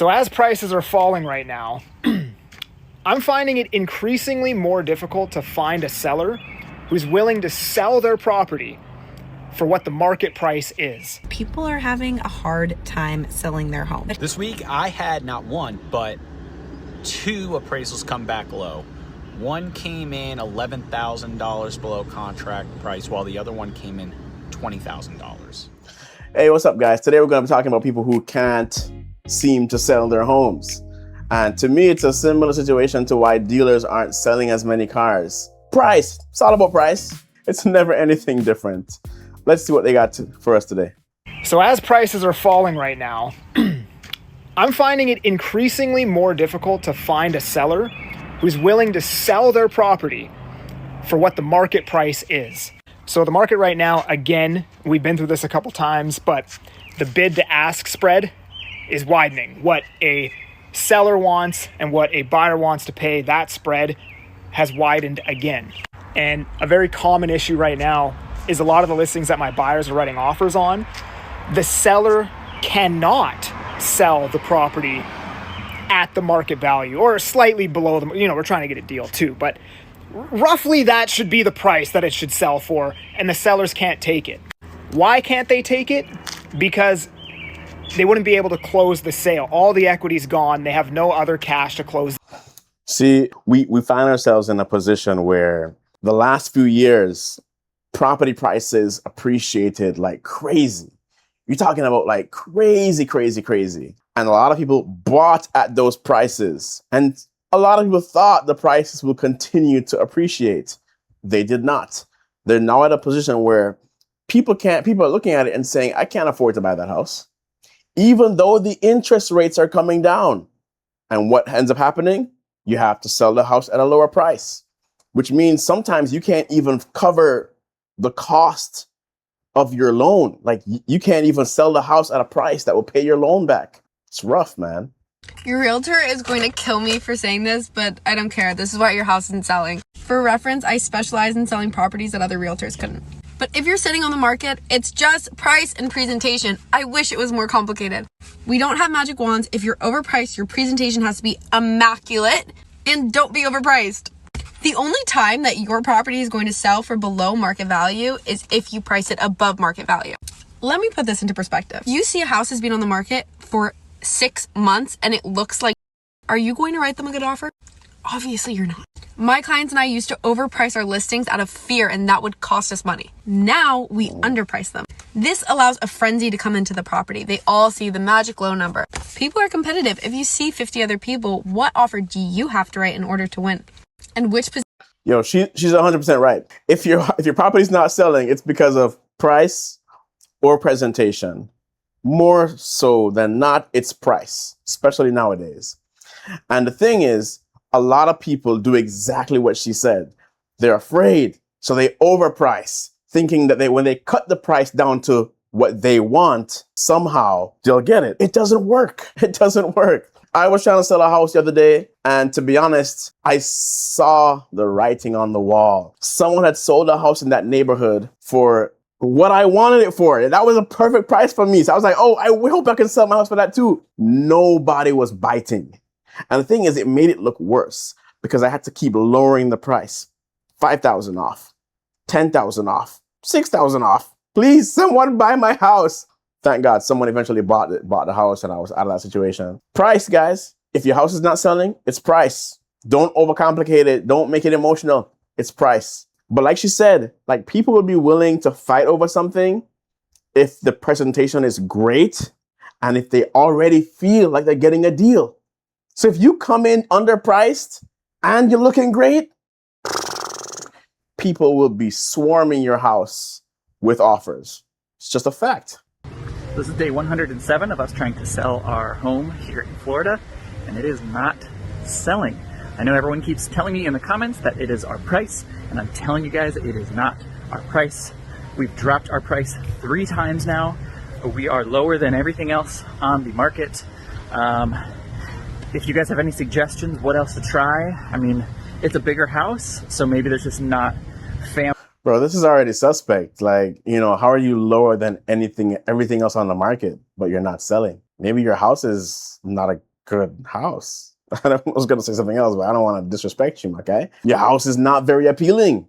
So as prices are falling right now, I'm finding it increasingly more difficult to find a seller who's willing to sell their property for what the market price is. People are having a hard time selling their home. This week, I had not one, but two appraisals come back low. One came in $11,000 below contract price, while the other one came in $20,000. Hey, what's up, guys? Today we're going to be talking about people who can't seem to sell their homes. And to me, it's a similar situation to why dealers aren't selling as many cars. Price. It's all about price. It's never anything different. Let's see what they got for us today. So as prices are falling right now, I'm finding it increasingly more difficult to find a seller who's willing to sell their property for what the market price is. So the market right now, again, we've been through this a couple times, but the bid to ask spread is widening. What a seller wants and what a buyer wants to pay, that spread has widened again. And a very common issue right now is a lot of the listings that my buyers are writing offers on, the seller cannot sell the property at the market value or slightly below them. You know, we're trying to get a deal too, but roughly that should be the price that it should sell for, and the sellers can't take it. Why can't they take it? Because they wouldn't be able to close the sale. All the equity's gone. They have no other cash to close. See, we find ourselves in a position where the last few years, property prices appreciated like crazy. You're talking about like crazy. And a lot of people bought at those prices. And a lot of people thought the prices will continue to appreciate. They did not. They're now at a position where people are looking at it and saying, I can't afford to buy that house, even though the interest rates are coming down. And what ends up happening? You have to sell the house at a lower price, which means sometimes you can't even cover the cost of your loan. Like you can't even sell the house at a price that will pay your loan back. It's rough, man. Your realtor is going to kill me for saying this, but I don't care. This is why your house isn't selling. For reference, I specialize in selling properties that other realtors couldn't. But if you're sitting on the market, it's just price and presentation. I wish it was more complicated. We don't have magic wands. If you're overpriced, your presentation has to be immaculate, and don't be overpriced. The only time that your property is going to sell for below market value is if you price it above market value. Let me put this into perspective. You see a house has been on the market for 6 months and it looks like, are you going to write them a good offer? Obviously you're not. My clients and I used to overprice our listings out of fear, and that would cost us money. Now we underprice them. This allows a frenzy to come into the property. They all see the magic low number. People are competitive. If you see 50 other people, what offer do you have to write in order to win? And which position? Yo, she's 100% right. If your property's not selling, it's because of price or presentation. More so than not, it's price, especially nowadays. And the thing is, a lot of people do exactly what she said. They're afraid, so they overprice, thinking that when they cut the price down to what they want, somehow they'll get it. It doesn't work. It doesn't work. I was trying to sell a house the other day, and to be honest, I saw the writing on the wall. Someone had sold a house in that neighborhood for what I wanted it for. That was a perfect price for me. So I was like, oh, I hope I can sell my house for that too. Nobody was biting. And the thing is, it made it look worse because I had to keep lowering the price. 5,000 off, 10,000 off, 6,000 off. Please, someone buy my house. Thank God someone eventually bought the house and I was out of that situation. Price, guys. If your house is not selling, it's price. Don't overcomplicate it. Don't make it emotional. It's price. But like she said, like people would be willing to fight over something if the presentation is great and if they already feel like they're getting a deal. So if you come in underpriced and you're looking great, people will be swarming your house with offers. It's just a fact. This is day 107 of us trying to sell our home here in Florida, and it is not selling. I know everyone keeps telling me in the comments that it is our price, and I'm telling you guys it is not our price. We've dropped our price 3 times now. We are lower than everything else on the market. If you guys have any suggestions what else to try, I mean, it's a bigger house, so maybe there's just not family. Bro, this is already suspect. Like, you know, how are you lower than everything else on the market, but you're not selling? Maybe your house is not a good house. I was going to say something else, but I don't want to disrespect you, okay? Your house is not very appealing.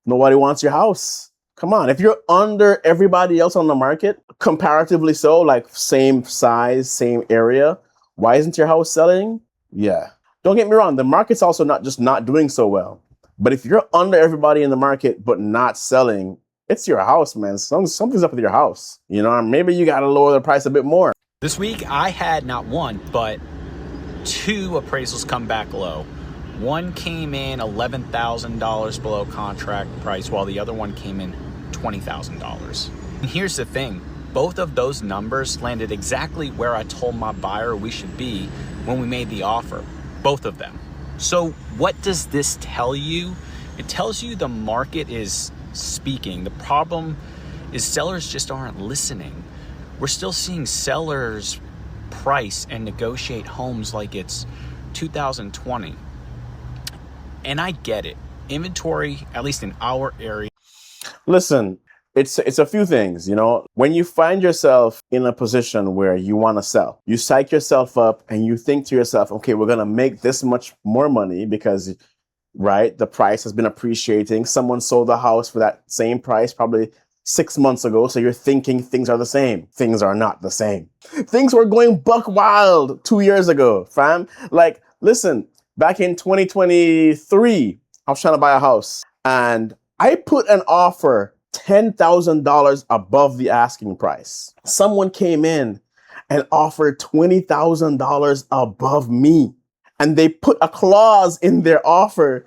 Nobody wants your house. Come on. If you're under everybody else on the market, comparatively so, like same size, same area, why isn't your house selling? Yeah. Don't get me wrong. The market's also not just not doing so well. But if you're under everybody in the market but not selling, it's your house, man. Something's up with your house. You know, maybe you got to lower the price a bit more. This week, I had not one, but two appraisals come back low. One came in $11,000 below contract price, while the other one came in $20,000. And here's the thing. Both of those numbers landed exactly where I told my buyer we should be when we made the offer. Both of them. So what does this tell you? It tells you the market is speaking. The problem is sellers just aren't listening. We're still seeing sellers price and negotiate homes like it's 2020. And I get it. Inventory, at least in our area. Listen, it's a few things, you know. When you find yourself in a position where you want to sell, you psych yourself up and you think to yourself, okay, we're going to make this much more money because, right, the price has been appreciating. Someone sold the house for that same price probably 6 months ago. So you're thinking things are the same. Things are not the same. Things were going buck wild 2 years ago, fam. Like, listen, back in 2023, I was trying to buy a house and I put an offer $10,000 above the asking price. Someone came in and offered $20,000 above me. And they put a clause in their offer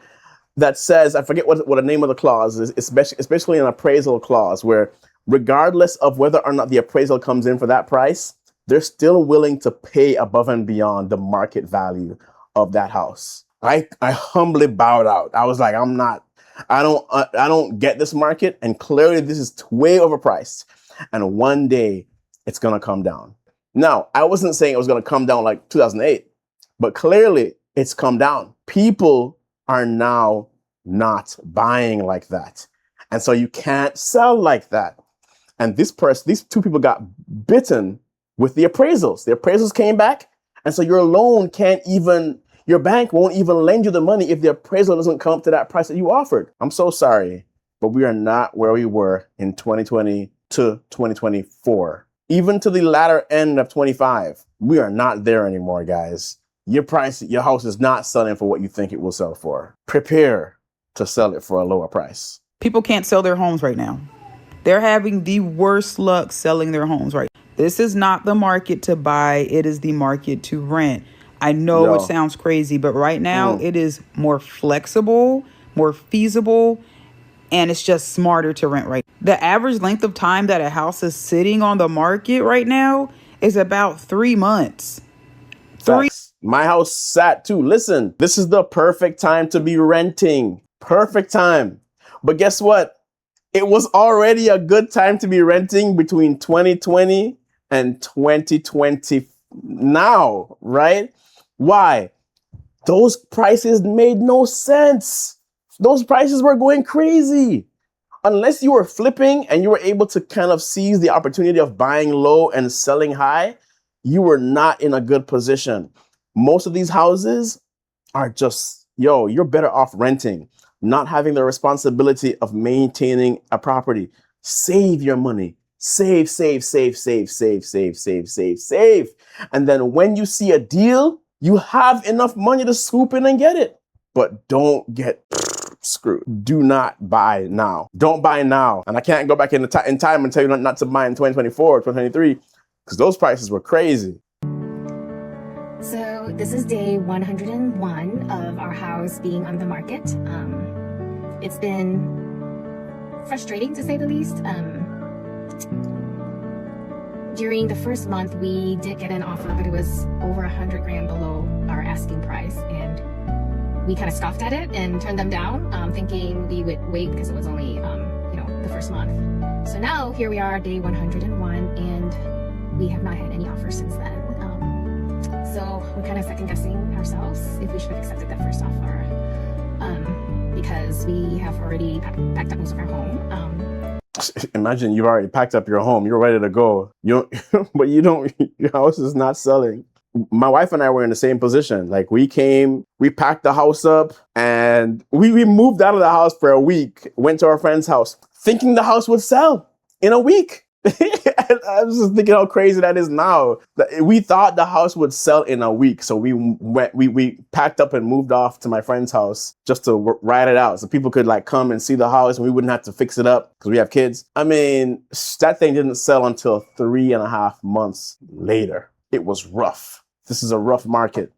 that says, I forget what the name of the clause is, especially an appraisal clause, where regardless of whether or not the appraisal comes in for that price, they're still willing to pay above and beyond the market value of that house. I humbly bowed out. I was like, I don't get this market, and clearly this is way overpriced. And one day it's gonna come down. Now, I wasn't saying it was gonna come down like 2008, but clearly it's come down. People are now not buying like that. And so you can't sell like that. And these two people got bitten with the appraisals. The appraisals came back. And so your bank won't even lend you the money if the appraisal doesn't come up to that price that you offered. I'm so sorry, but we are not where we were in 2020 to 2024. Even to the latter end of 25, we are not there anymore, guys. Your house is not selling for what you think it will sell for. Prepare to sell it for a lower price. People can't sell their homes right now. They're having the worst luck selling their homes right now. This is not the market to buy. It is the market to rent. I know it sounds crazy, but right now it is more flexible, more feasible, and it's just smarter to rent right now. The average length of time that a house is sitting on the market right now is about 3 months. My house sat too. Listen, this is the perfect time to be renting. Perfect time. But guess what? It was already a good time to be renting between 2020 and 2020 now, right? Why? Those prices made no sense. Those prices were going crazy. Unless you were flipping and you were able to kind of seize the opportunity of buying low and selling high, you were not in a good position. Most of these houses are just, you're better off renting, not having the responsibility of maintaining a property. Save your money. Save. And then when you see a deal, you have enough money to swoop in and get it. But don't get screwed. Do not buy now. Don't buy now. And I can't go back in time and tell you not to buy in 2024 or 2023 because those prices were crazy. So this is day 101 of our house being on the market. It's been frustrating to say the least. During the first month, we did get an offer, but it was over $100,000 below our asking price, and we kind of scoffed at it and turned them down, thinking we would wait because it was only, the first month. So now here we are, day 101, and we have not had any offers since then. So we're kind of second guessing ourselves if we should have accepted that first offer, because we have already packed up most of our home. Imagine you've already packed up your home, you're ready to go. But your house is not selling. my wife and I were in the same position. Like we packed the house up and we moved out of the house for a week, went to our friend's house thinking the house would sell in a week. And I was just thinking how crazy that is now. We thought the house would sell in a week. So we packed up and moved off to my friend's house just to ride it out. So people could like come and see the house and we wouldn't have to fix it up because we have kids. I mean, that thing didn't sell until 3.5 months later. It was rough. This is a rough market.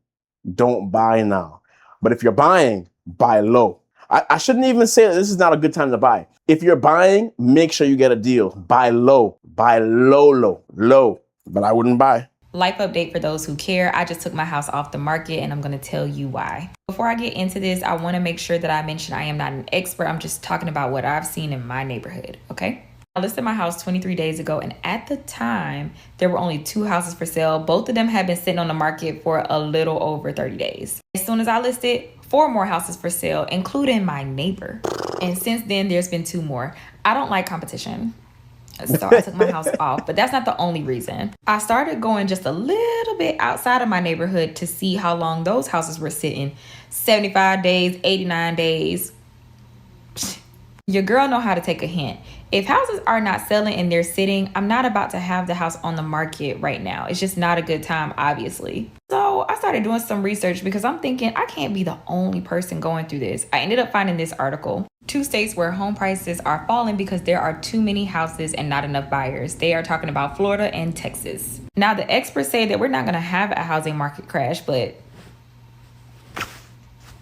Don't buy now. But if you're buying, buy low. I shouldn't even say that this is not a good time to buy. If you're buying, make sure you get a deal. Buy low. Buy low. But I wouldn't buy. Life update for those who care. I just took my house off the market and I'm going to tell you why. Before I get into this, I want to make sure that I mention I am not an expert. I'm just talking about what I've seen in my neighborhood, okay? I listed my house 23 days ago, and at the time, there were only 2 houses for sale. Both of them had been sitting on the market for a little over 30 days. As soon as I listed, 4 more houses for sale, including my neighbor. And since then, there's been 2 more. I don't like competition, so I took my house off, but that's not the only reason. I started going just a little bit outside of my neighborhood to see how long those houses were sitting. 75 days, 89 days. Your girl know how to take a hint. If houses are not selling and they're sitting, I'm not about to have the house on the market right now. It's just not a good time, obviously. So I started doing some research because I'm thinking I can't be the only person going through this. I ended up finding this article. 2 states where home prices are falling because there are too many houses and not enough buyers. They are talking about Florida and Texas. Now, the experts say that we're not going to have a housing market crash, but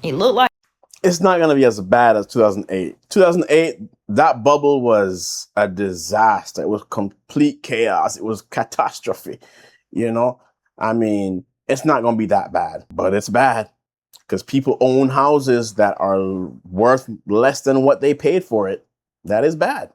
it looked like it's not going to be as bad as 2008. 2008, that bubble was a disaster. It was complete chaos. It was catastrophe. You know, I mean, it's not going to be that bad, but it's bad because people own houses that are worth less than what they paid for it. That is bad.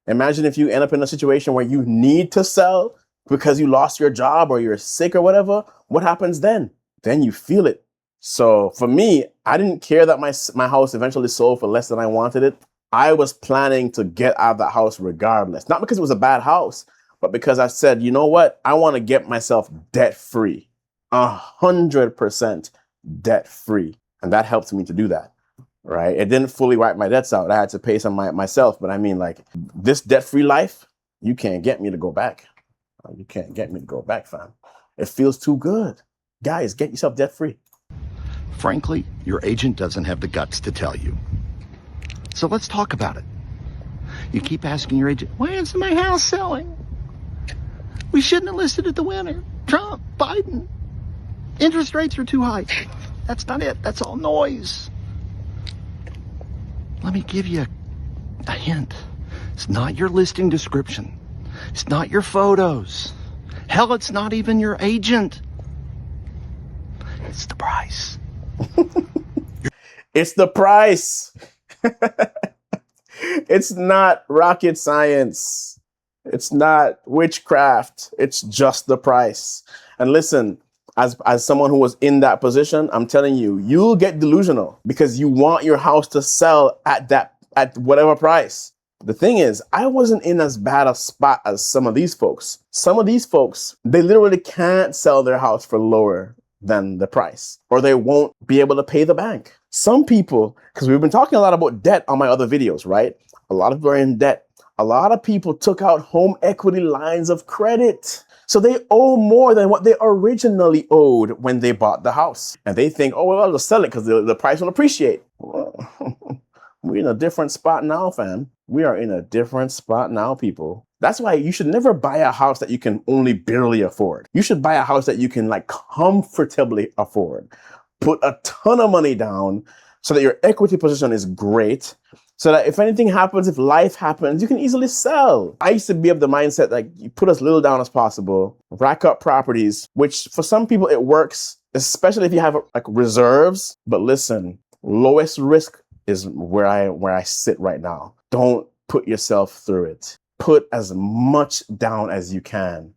Imagine if you end up in a situation where you need to sell because you lost your job or you're sick or whatever. What happens then? Then you feel it. So for me, I didn't care that my house eventually sold for less than I wanted it. I was planning to get out of that house regardless. Not because it was a bad house, but because I said, you know what? I want to get myself debt free, 100% debt free. And that helped me to do that, right? It didn't fully wipe my debts out. I had to pay some myself. But I mean, like this debt free life, you can't get me to go back. You can't get me to go back, fam. It feels too good. Guys, get yourself debt free. Frankly, your agent doesn't have the guts to tell you. So let's talk about it. You keep asking your agent, why isn't my house selling? We shouldn't have listed it the winner. Trump, Biden. Interest rates are too high. That's not it. That's all noise. Let me give you a hint. It's not your listing description. It's not your photos. Hell, it's not even your agent. It's the price. It's the price. It's not rocket science. It's not witchcraft. It's just the price. And listen, as someone who was in that position, I'm telling you, you'll get delusional because you want your house to sell at whatever price. The thing is, I wasn't in as bad a spot as some of these folks. Some of these folks, they literally can't sell their house for lower than the price, or they won't be able to pay the bank. Some people, because we've been talking a lot about debt on my other videos, right? A lot of people are in debt. A lot of people took out home equity lines of credit. So they owe more than what they originally owed when they bought the house. And they think, oh, well, I'll just sell it because the price will appreciate. We're in a different spot now, fam. We are in a different spot now, people. That's why you should never buy a house that you can only barely afford. You should buy a house that you can like comfortably afford. Put a ton of money down so that your equity position is great. So that if anything happens, if life happens, you can easily sell. I used to be of the mindset like you put as little down as possible, rack up properties, which for some people it works, especially if you have like reserves. But listen, lowest risk is where I sit right now. Don't put yourself through it. Put as much down as you can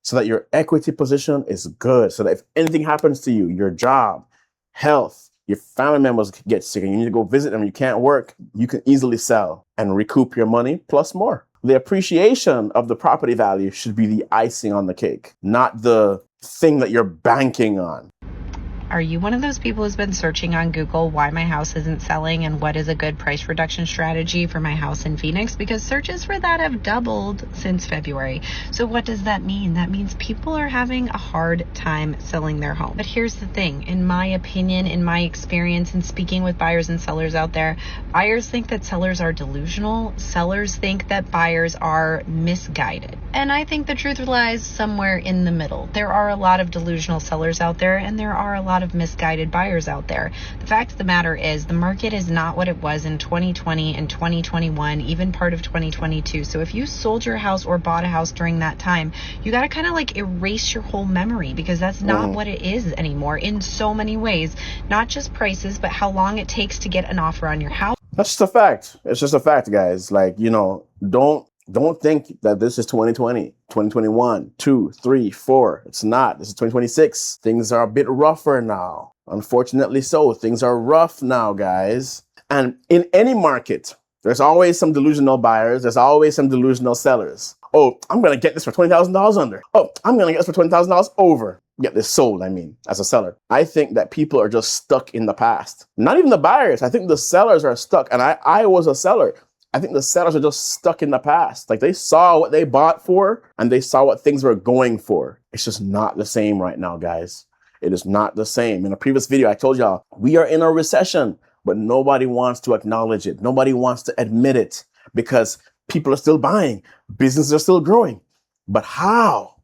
so that your equity position is good. So that if anything happens to you, your job, health, your family members get sick and you need to go visit them, you can't work, you can easily sell and recoup your money plus more. The appreciation of the property value should be the icing on the cake, not the thing that you're banking on. Are you one of those people who's been searching on Google why my house isn't selling and what is a good price reduction strategy for my house in Phoenix? Because searches for that have doubled since February. So what does that mean? That means people are having a hard time selling their home. But here's the thing, in my opinion, in my experience, and speaking with buyers and sellers out there, buyers think that sellers are delusional. Sellers think that buyers are misguided. And I think the truth lies somewhere in the middle. There are a lot of delusional sellers out there, and there are a lot of misguided buyers out there. The fact of the matter is the market is not what it was in 2020 and 2021, even part of 2022. So if you sold your house or bought a house during that time, you got to kind of like erase your whole memory, because that's not what it is anymore in so many ways. Not just prices, but how long it takes to get an offer on your house. That's just a fact. It's just a fact, guys. Like, you know, don't think that this is 2020, 2021, 2, 3, 4. It's not. This is 2026. Things are a bit rougher now. Unfortunately so. Things are rough now, guys. And in any market, there's always some delusional buyers. There's always some delusional sellers. Oh, I'm going to get this for $20,000 under. Oh, I'm going to get this for $20,000 over. Get this sold, I mean, as a seller. I think that people are just stuck in the past. Not even the buyers. I think the sellers are stuck. And I was a seller. I think the sellers are just stuck in the past. Like, they saw what they bought for and they saw what things were going for. It's just not the same right now, guys. It is not the same. In a previous video, I told y'all, we are in a recession, but nobody wants to acknowledge it. Nobody wants to admit it because people are still buying. Businesses are still growing. But how?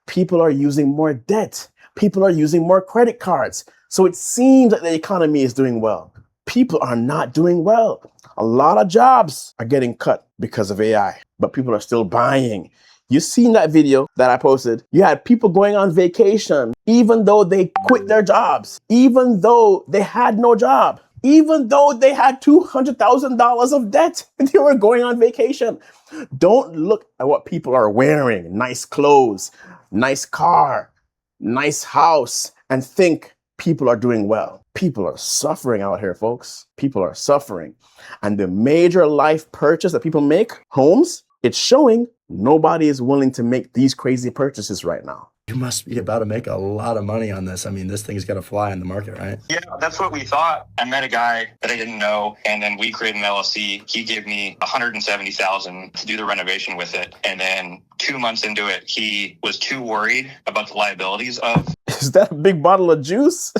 People are using more debt. People are using more credit cards. So it seems that the economy is doing well. People are not doing well. A lot of jobs are getting cut because of AI, but people are still buying. You seen that video that I posted? You had people going on vacation, even though they quit their jobs, even though they had no job, even though they had $200,000 of debt, they were going on vacation. Don't look at what people are wearing, nice clothes, nice car, nice house, and think people are doing well. People are suffering out here, folks. People are suffering. And the major life purchase that people make, homes, it's showing nobody is willing to make these crazy purchases right now. You must be about to make a lot of money on this. I mean, this thing's got to fly in the market, right? Yeah, that's what we thought. I met a guy that I didn't know, and then we created an LLC. He gave me $170,000 to do the renovation with it. And then 2 months into it, he was too worried about the liabilities of Is that a big bottle of juice?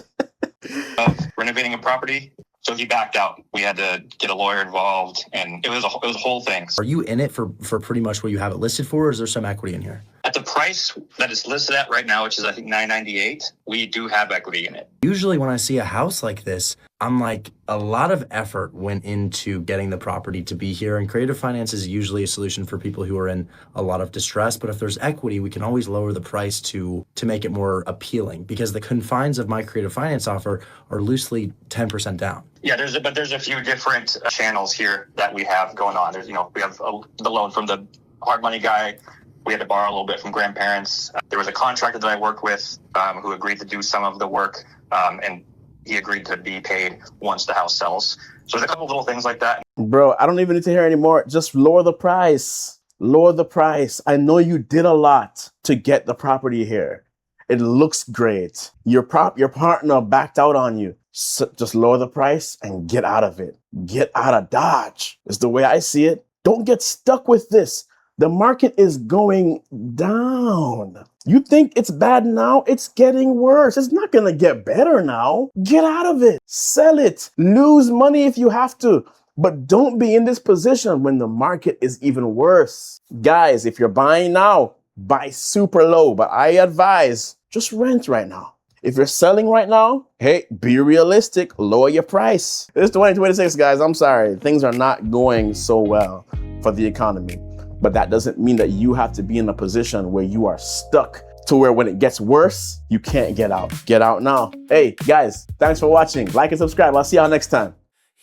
of renovating a property. So he backed out. We had to get a lawyer involved, and it was a whole thing. Are you in it for pretty much what you have it listed for, or is there some equity in here? At the price that it's listed at right now, which is I think $998, we do have equity in it. Usually when I see a house like this, I'm like, a lot of effort went into getting the property to be here, and creative finance is usually a solution for people who are in a lot of distress. But if there's equity, we can always lower the price to make it more appealing, because the confines of my creative finance offer are loosely 10% down. Yeah, there's a few different channels here that we have going on. There's, we have the loan from the hard money guy. We had to borrow a little bit from grandparents. There was a contractor that I worked with who agreed to do some of the work, and he agreed to be paid once the house sells. So there's a couple little things like that. Bro, I don't even need to hear anymore. Just lower the price. Lower the price. I know you did a lot to get the property here. It looks great. Your partner backed out on you. So just lower the price and get out of it. Get out of Dodge. Is the way I see it. Don't get stuck with this. The market is going down. You think it's bad now? It's getting worse. It's not going to get better now. Get out of it. Sell it. Lose money if you have to. But don't be in this position when the market is even worse. Guys, if you're buying now, buy super low. But I advise, just rent right now. If you're selling right now, hey, be realistic. Lower your price. It's 2026, guys. I'm sorry. Things are not going so well for the economy. But that doesn't mean that you have to be in a position where you are stuck to where when it gets worse, you can't get out. Get out now. Hey, guys, thanks for watching. Like and subscribe. I'll see y'all next time.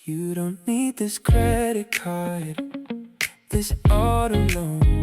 You don't need this credit card, this auto loan.